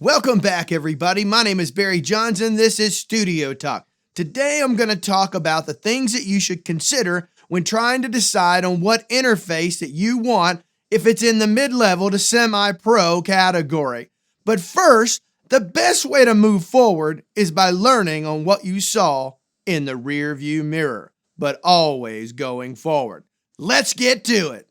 Welcome back, everybody. My name is Barry Johnson. This is Studio Talk. Today, I'm going to talk about the things that you should consider when trying to decide on what interface that you want if it's in the mid-level to semi-pro category. But first, the best way to move forward is by learning on what you saw in the rearview mirror, but always going forward. Let's get to it.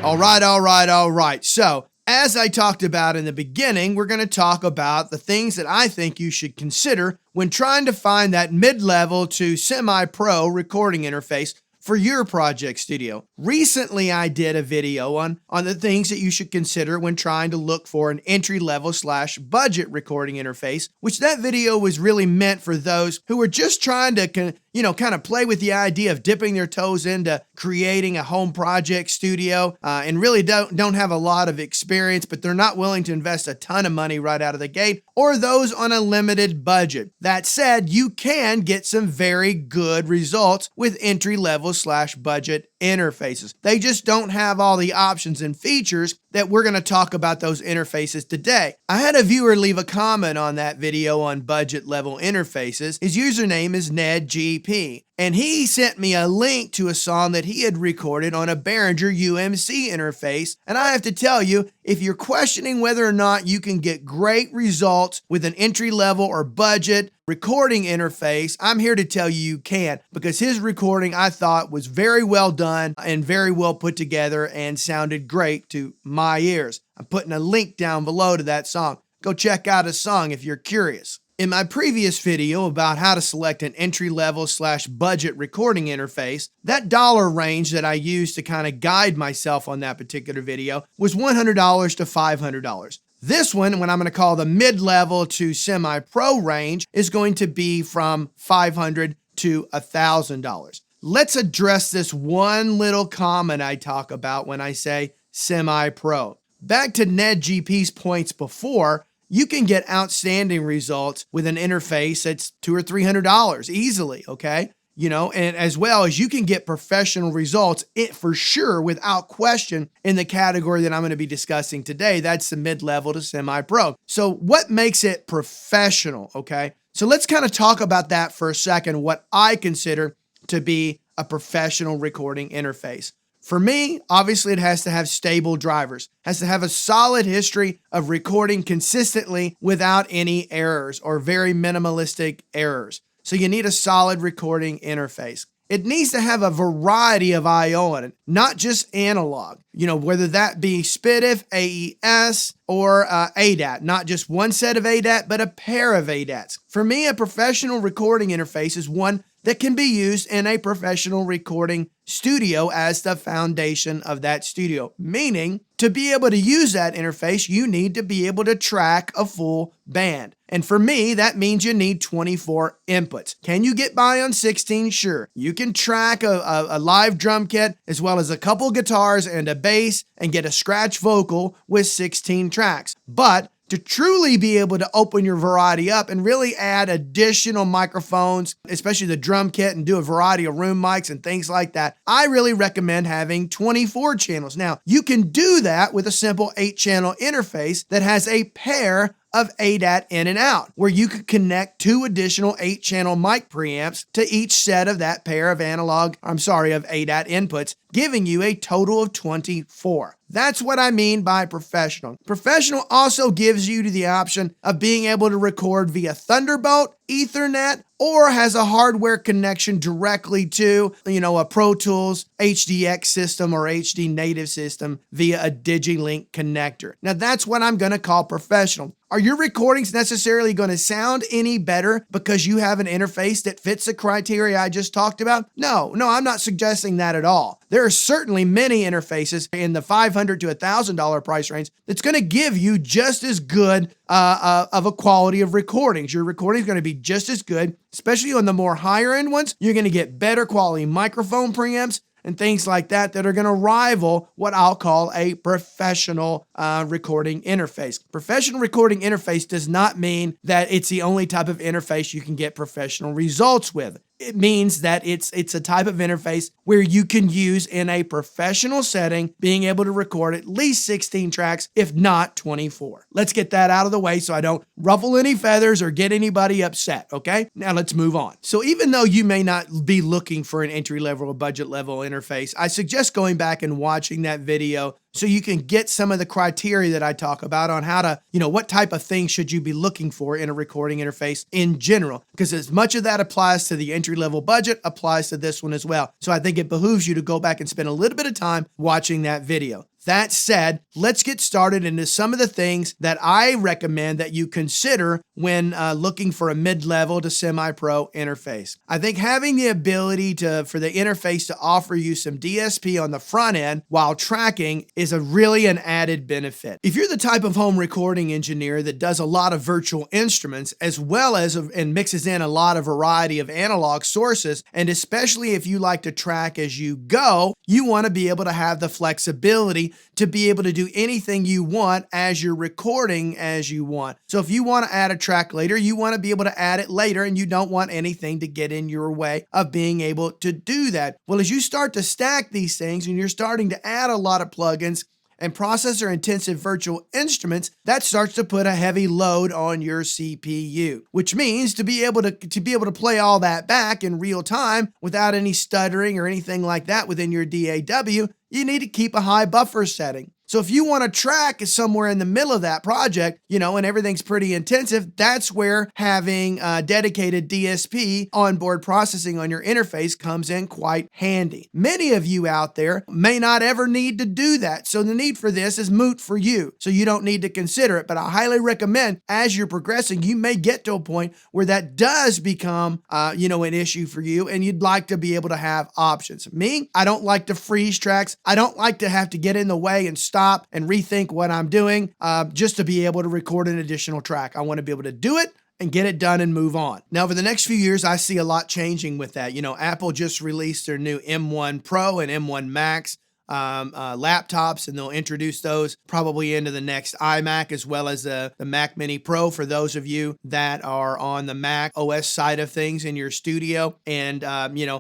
All right. So, as I talked about in the beginning, we're going to talk about the things that I think you should consider when trying to find that mid-level to semi-pro recording interface for your project studio. Recently, I did a video on the things that you should consider when trying to look for an entry-level / budget recording interface, which that video was really meant for those who are just trying to kind of play with the idea of dipping their toes into creating a home project studio and really don't have a lot of experience, but they're not willing to invest a ton of money right out of the gate, or those on a limited budget. That said, you can get some very good results with entry-level / budget interfaces. They just don't have all the options and features that we're going to talk about those interfaces today. I had a viewer leave a comment on that video on budget level interfaces. His username is NedGP, and he sent me a link to a song that he had recorded on a Behringer UMC interface. And I have to tell you, if you're questioning whether or not you can get great results with an entry level or budget recording interface, I'm here to tell you can, because his recording I thought was very well done and very well put together and sounded great to my ears. I'm putting a link down below to that song. Go check out his song if you're curious. In my previous video about how to select an entry-level / budget recording interface, that dollar range that I used to kind of guide myself on that particular video was $100 to $500. This one, when I'm going to call the mid-level to semi-pro range, is going to be from $500 to $1,000. Let's address this one little comment I talk about when I say semi-pro. Back to NedGP's points before, you can get outstanding results with an interface that's $200 or $300 easily, okay? And as well as you can get professional results, for sure, without question, in the category that I'm going to be discussing today. That's the mid-level to semi-pro. So what makes it professional, okay? So let's kind of talk about that for a second, what I consider to be a professional recording interface. For me, obviously, it has to have stable drivers, has to have a solid history of recording consistently without any errors or very minimalistic errors. So you need a solid recording interface. It needs to have a variety of I/O in it, not just analog, whether that be SPDIF, AES, or ADAT, not just one set of ADAT, but a pair of ADATs. For me, a professional recording interface is one that can be used in a professional recording studio as the foundation of that studio. Meaning, to be able to use that interface, you need to be able to track a full band. And for me, that means you need 24 inputs. Can you get by on 16? Sure. You can track a live drum kit as well as a couple guitars and a bass and get a scratch vocal with 16 tracks. But to truly be able to open your variety up and really add additional microphones, especially the drum kit, and do a variety of room mics and things like that, I really recommend having 24 channels. Now, you can do that with a simple 8-channel interface that has a pair of ADAT in and out, where you could connect 2 additional 8-channel mic preamps to each set of that pair of ADAT inputs, giving you a total of 24. That's what I mean by professional. Professional also gives you the option of being able to record via Thunderbolt, Ethernet, or has a hardware connection directly to, a Pro Tools HDX system or HD native system via a DigiLink connector. Now that's what I'm going to call professional. Are your recordings necessarily going to sound any better because you have an interface that fits the criteria I just talked about? No, I'm not suggesting that at all. There are certainly many interfaces in the $500 to $1,000 price range that's going to give you just as good of a quality of recordings. Your recording is going to be just as good, especially on the more higher end ones. You're going to get better quality microphone preamps and things like that that are going to rival what I'll call a professional recording interface. Professional recording interface does not mean that it's the only type of interface you can get professional results with. It means that it's a type of interface where you can use in a professional setting, being able to record at least 16 tracks, if not 24. Let's get that out of the way so I don't ruffle any feathers or get anybody upset, okay? Now let's move on. So even though you may not be looking for an entry-level or budget-level interface, I suggest going back and watching that video so you can get some of the criteria that I talk about on how to, what type of things should you be looking for in a recording interface in general, because as much of that applies to the entry-level budget applies to this one as well. So I think it behooves you to go back and spend a little bit of time watching that video. That said, let's get started into some of the things that I recommend that you consider when looking for a mid-level to semi-pro interface. I think having the ability for the interface to offer you some DSP on the front end while tracking is really an added benefit. If you're the type of home recording engineer that does a lot of virtual instruments as well as and mixes in a lot of variety of analog sources, and especially if you like to track as you go, you want to be able to have the flexibility to be able to do anything you want as you're recording as you want. So if you want to add a track later, you want to be able to add it later, and you don't want anything to get in your way of being able to do that. Well, as you start to stack these things and you're starting to add a lot of plugins and processor intensive virtual instruments, that starts to put a heavy load on your CPU, which means to be able to play all that back in real time without any stuttering or anything like that within your DAW, you need to keep a high buffer setting. So if you want to track somewhere in the middle of that project, and everything's pretty intensive, that's where having dedicated DSP onboard processing on your interface comes in quite handy. Many of you out there may not ever need to do that, so the need for this is moot for you, so you don't need to consider it. But I highly recommend as you're progressing, you may get to a point where that does become, an issue for you, and you'd like to be able to have options. Me, I don't like to freeze tracks. I don't like to have to get in the way and stop and rethink what I'm doing just to be able to record an additional track. I want to be able to do it and get it done and move on. Now, for the next few years, I see a lot changing with that. Apple just released their new M1 Pro and M1 Max laptops, and they'll introduce those probably into the next iMac as well as the Mac Mini Pro for those of you that are on the Mac OS side of things in your studio. And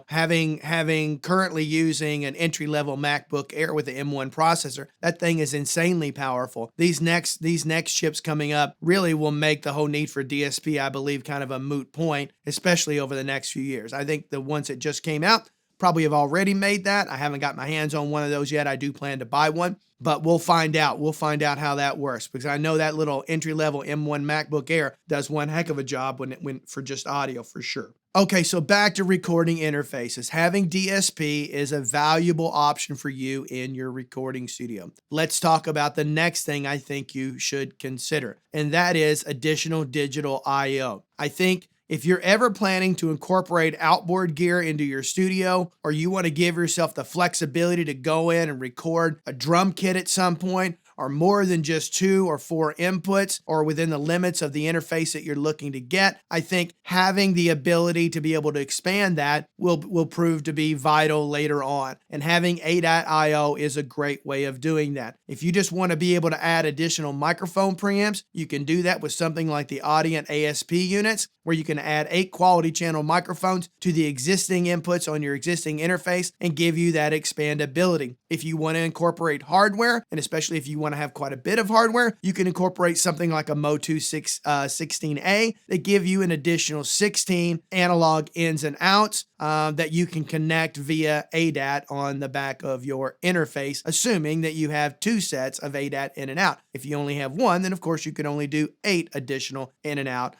having currently using an entry-level MacBook Air with the M1 processor, that thing is insanely powerful. These next chips coming up really will make the whole need for DSP, I believe, kind of a moot point, especially over the next few years. I think the ones that just came out probably have already made that. I haven't got my hands on one of those yet. I do plan to buy one, but we'll find out. We'll find out how that works, because I know that little entry-level M1 MacBook Air does one heck of a job when for just audio for sure. Okay, so back to recording interfaces. Having DSP is a valuable option for you in your recording studio. Let's talk about the next thing I think you should consider, and that is additional digital I/O. I think if you're ever planning to incorporate outboard gear into your studio, or you want to give yourself the flexibility to go in and record a drum kit at some point, or more than just 2 or 4 inputs, or within the limits of the interface that you're looking to get, I think having the ability to be able to expand that will prove to be vital later on. And having ADAT-IO is a great way of doing that. If you just want to be able to add additional microphone preamps, you can do that with something like the Audient ASP units, where you can add 8 quality channel microphones to the existing inputs on your existing interface and give you that expandability. If you want to incorporate hardware, and especially if you want to have quite a bit of hardware, you can incorporate something like a Motu 16A that give you an additional 16 analog ins and outs that you can connect via ADAT on the back of your interface, assuming that you have 2 sets of ADAT in and out. If you only have 1, then of course you can only do 8 additional in and out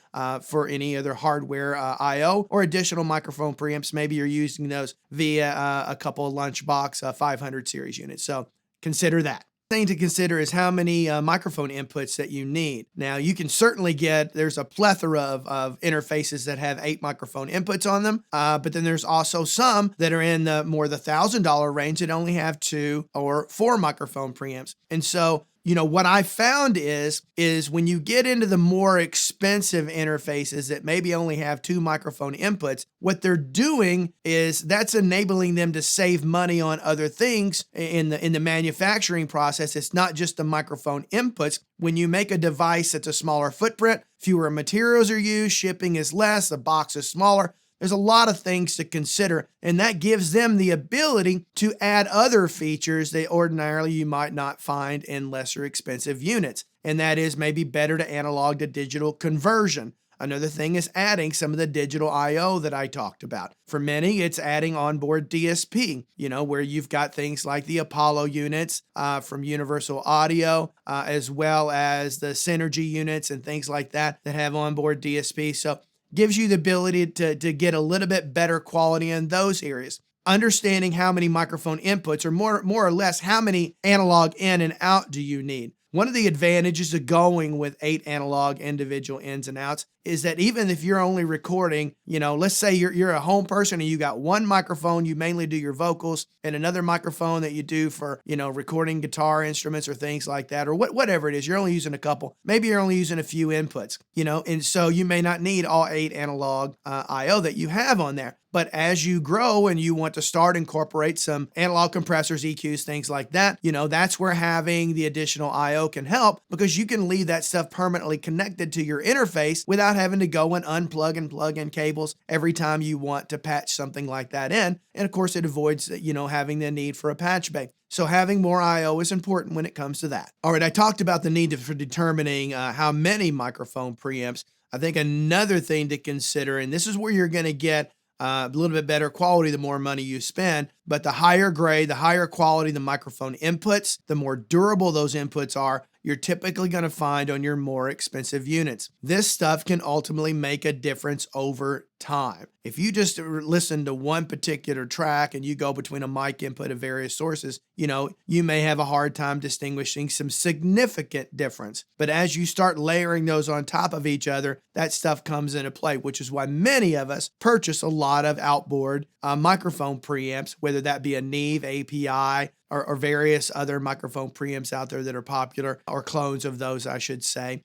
for any other hardware I/O or additional microphone preamps. Maybe you're using those via a couple of Lunchbox 500 series units. So consider that. Thing to consider is how many microphone inputs that you need. Now, you can certainly there's a plethora of interfaces that have 8 microphone inputs on them, but then there's also some that are in the $1,000 range that only have 2 or 4 microphone preamps. And so What I found is when you get into the more expensive interfaces that maybe only have two microphone inputs, what they're doing is that's enabling them to save money on other things in the manufacturing process. It's not just the microphone inputs. When you make a device that's a smaller footprint, fewer materials are used, shipping is less, the box is smaller. There's a lot of things to consider, and that gives them the ability to add other features that ordinarily you might not find in lesser expensive units. And that is maybe better to analog to digital conversion. Another thing is adding some of the digital I/O that I talked about. For many, it's adding onboard DSP, where you've got things like the Apollo units from Universal Audio, as well as the Synergy units and things like that have onboard DSP. So gives you the ability to get a little bit better quality in those areas. Understanding how many microphone inputs, or more or less how many analog in and out do you need. One of the advantages of going with 8 analog individual ins and outs is that even if you're only recording, let's say you're a home person and you got one microphone, you mainly do your vocals, and another microphone that you do for, recording guitar instruments or things like that, or whatever it is, you're only using a couple. Maybe you're only using a few inputs, and so you may not need all 8 analog I/O that you have on there. But as you grow and you want to start incorporate some analog compressors, EQs, things like that, that's where having the additional I/O can help, because you can leave that stuff permanently connected to your interface without having to go and unplug and plug in cables every time you want to patch something like that in. And of course, it avoids, having the need for a patch bay. So having more I/O is important when it comes to that. All right, I talked about the need for determining how many microphone preamps. I think another thing to consider, and this is where you're going to get a little bit better quality the more money you spend, but the higher grade, the higher quality the microphone inputs, the more durable those inputs are, you're typically going to find on your more expensive units. This stuff can ultimately make a difference over time. If you just listen to one particular track and you go between a mic input of various sources, you may have a hard time distinguishing some significant difference. But as you start layering those on top of each other, that stuff comes into play, which is why many of us purchase a lot of outboard microphone preamps, whether that be a Neve, API, or various other microphone preamps out there that are popular, or clones of those, I should say.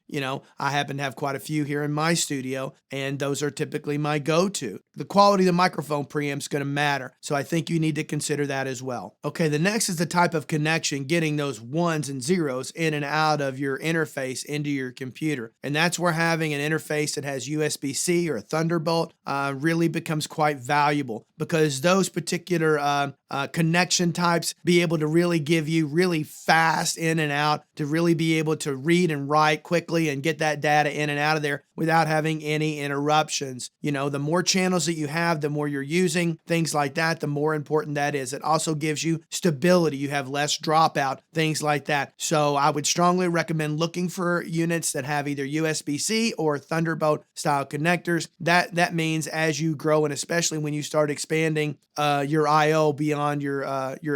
I happen to have quite a few here in my studio, and those are typically my go-to. The quality of the microphone preamp is going to matter, so I think you need to consider that as well. Okay, the next is the type of connection, getting those ones and zeros in and out of your interface into your computer. And that's where having an interface that has USB-C or a Thunderbolt really becomes quite valuable, because those particular connection types be able to really give you really fast in and out, to really be able to read and write quickly and get that data in and out of there without having any interruptions. The more channels that you have, the more you're using, things like that, the more important that is. It also gives you stability. You have less dropout, things like that. So I would strongly recommend looking for units that have either USB-C or Thunderbolt style connectors. That means as you grow, and especially when you start expanding your I/O beyond your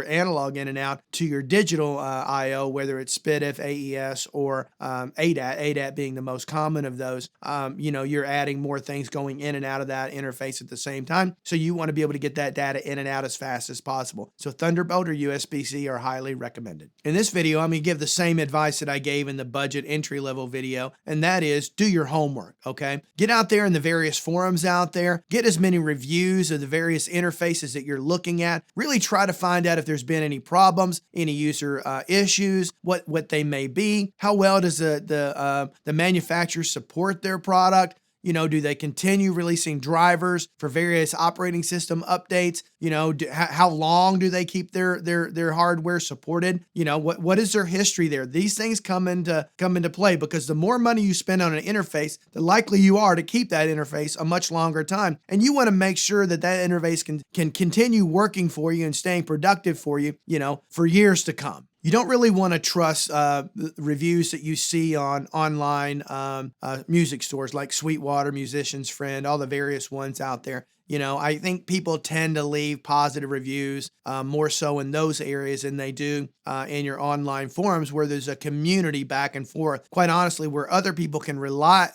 analog in and out to your digital I/O, whether it's SPDIF, AES, or ADAT being the most common of those, you're adding more things going in and out of that interface at the same time. So you want to be able to get that data in and out as fast as possible. So Thunderbolt or USB-C are highly recommended. In this video, I'm going to give the same advice that I gave in the budget entry-level video, and that is do your homework, okay? Get out there in the various forums out there, get as many reviews of the various interfaces that you're looking at. Really try to find out if there's been any problems, any user issues, what they may be. How well does the manufacturer support their product? Do they continue releasing drivers for various operating system updates? How long do they keep their hardware supported? What is their history there? These things come into play, because the more money you spend on an interface, the likely you are to keep that interface a much longer time. And you want to make sure that interface can continue working for you and staying productive for you, for years to come. You don't really want to trust reviews that you see on online music stores like Sweetwater, Musician's Friend, all the various ones out there. I think people tend to leave positive reviews more so in those areas than they do in your online forums where there's a community back and forth, quite honestly, where other people can reply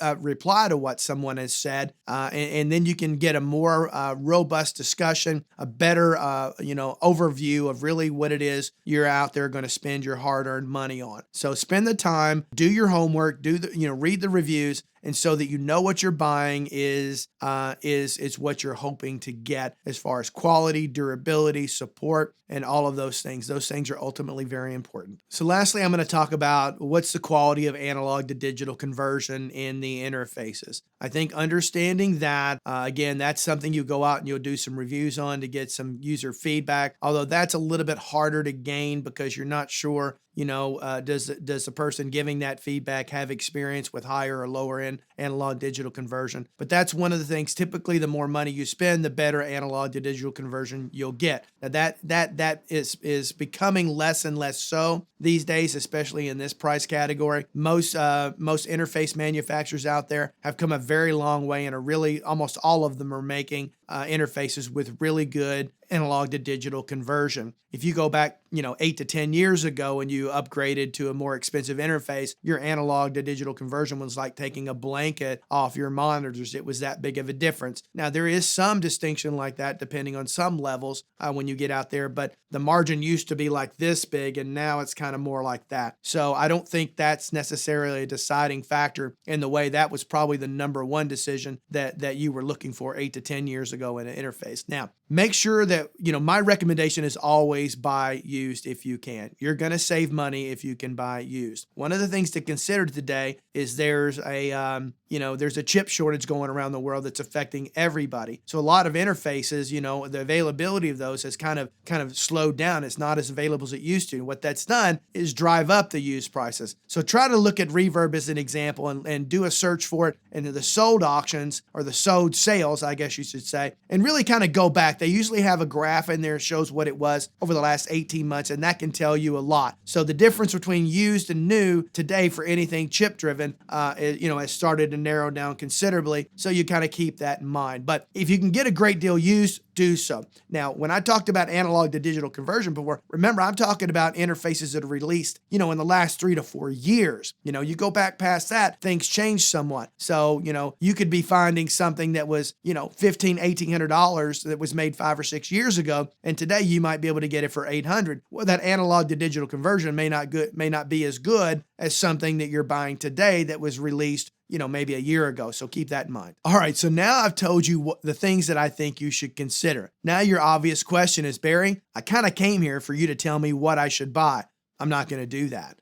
to what someone has said. And then you can get a more robust discussion, a better, overview of really what it is you're out there going to spend your hard-earned money on. So spend the time, do your homework, read the reviews, and so that you know what you're buying is what you're hoping to get as far as quality, durability, support, and all of those things. Those things are ultimately very important. So lastly, I'm going to talk about what's the quality of analog to digital conversion in the interfaces. I think understanding that, again, that's something you go out and you'll do some reviews on to get some user feedback, although that's a little bit harder to gain because you're not sure does the person giving that feedback have experience with higher or lower end analog digital conversion? But that's one of the things. Typically, the more money you spend, the better analog to digital conversion you'll get. Now that is becoming less and less so these days, especially in this price category. Most interface manufacturers out there have come a very long way and are really almost all of them are making interfaces with really good analog to digital conversion. If you go back, 8 to 10 years ago and you upgraded to a more expensive interface, your analog to digital conversion was like taking a blanket off your monitors. It was that big of a difference. Now, there is some distinction like that depending on some levels when you get out there, but the margin used to be like this big and now it's kind of more like that. So I don't think that's necessarily a deciding factor in the way that was probably the number one decision that you were looking for 8 to 10 years ago in an interface. Now, make sure that, my recommendation is always buy used if you can. You're going to save money if you can buy used. One of the things to consider today is there's a chip shortage going around the world that's affecting everybody. So a lot of interfaces, the availability of those has kind of slowed down. It's not as available as it used to. What that's done is drive up the used prices. So try to look at Reverb as an example and do a search for it in the sold auctions or the sold sales, I guess you should say, and really kind of go back. They usually have a graph in there that shows what it was over the last 18 months, and that can tell you a lot. So the difference between used and new today for anything chip driven, has started to narrow down considerably. So you kind of keep that in mind. But if you can get a great deal used, do so. Now, when I talked about analog to digital conversion before, remember I'm talking about interfaces that are released, in the last 3 to 4 years. You go back past that, things change somewhat. So, you could be finding something that was, $1,500, $1,800 that was made 5 or 6 years ago, and today you might be able to get it for $800. Well, that analog to digital conversion may not be as good as something that you're buying today that was released maybe a year ago. So keep that in mind. All right. So now I've told you the things that I think you should consider. Now your obvious question is, Barry, I kind of came here for you to tell me what I should buy. I'm not going to do that.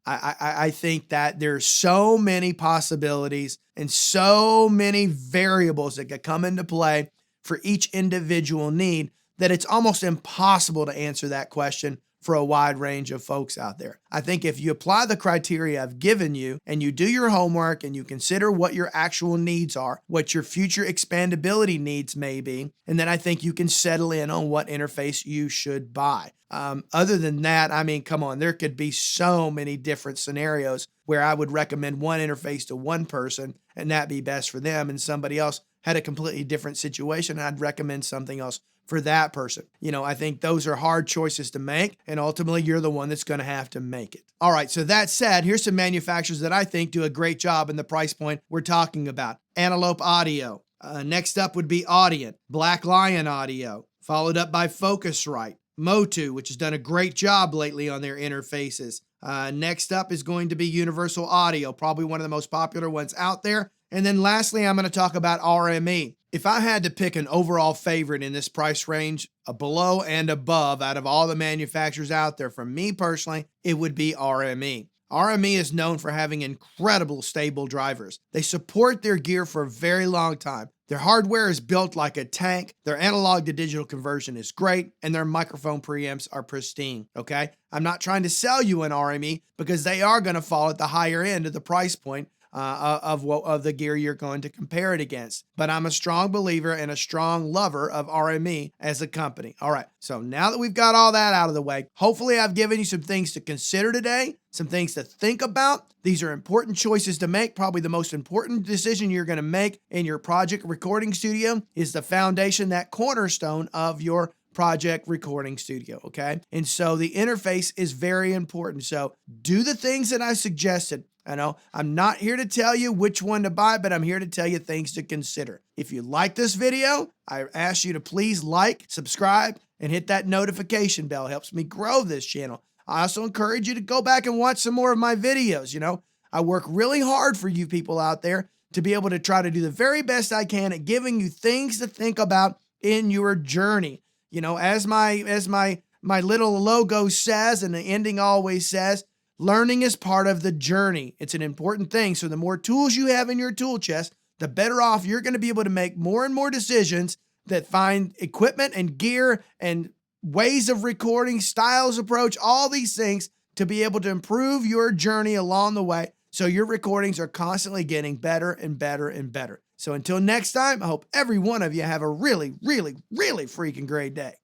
I think that there's so many possibilities and so many variables that could come into play for each individual need that it's almost impossible to answer that question for a wide range of folks out there. I think if you apply the criteria I've given you and you do your homework and you consider what your actual needs are, what your future expandability needs may be, and then I think you can settle in on what interface you should buy. Other than that, come on, there could be so many different scenarios where I would recommend one interface to one person and that be best for them, and somebody else had a completely different situation, I'd recommend something else for that person. I think those are hard choices to make, and ultimately you're the one that's going to have to make it. All right, so that said, here's some manufacturers that I think do a great job in the price point we're talking about. Antelope Audio. Next up would be Audient, Black Lion Audio, followed up by Focusrite, Motu, which has done a great job lately on their interfaces. Next up is going to be Universal Audio, probably one of the most popular ones out there. And then lastly, I'm going to talk about RME. If I had to pick an overall favorite in this price range, a below and above out of all the manufacturers out there, from me personally, it would be RME. RME is known for having incredible stable drivers. They support their gear for a very long time. Their hardware is built like a tank, their analog to digital conversion is great, and their microphone preamps are pristine, okay? I'm not trying to sell you an RME because they are going to fall at the higher end of the price point of the gear you're going to compare it against. But I'm a strong believer and a strong lover of RME as a company. All right, so now that we've got all that out of the way, hopefully I've given you some things to consider today, some things to think about. These are important choices to make. Probably the most important decision you're going to make in your project recording studio is the foundation, that cornerstone of your project recording studio, okay? And so the interface is very important. So do the things that I suggested. I know I'm not here to tell you which one to buy, but I'm here to tell you things to consider. If you like this video, I ask you to please like, subscribe, and hit that notification bell. It helps me grow this channel. I also encourage you to go back and watch some more of my videos. You know, I work really hard for you people out there to be able to try to do the very best I can at giving you things to think about in your journey. You know, as my little logo says, and the ending always says, learning is part of the journey. It's an important thing. So the more tools you have in your tool chest, the better off you're going to be able to make more and more decisions that find equipment and gear and ways of recording, styles, approach, all these things to be able to improve your journey along the way. So your recordings are constantly getting better and better and better. So until next time, I hope every one of you have a really, really, really freaking great day.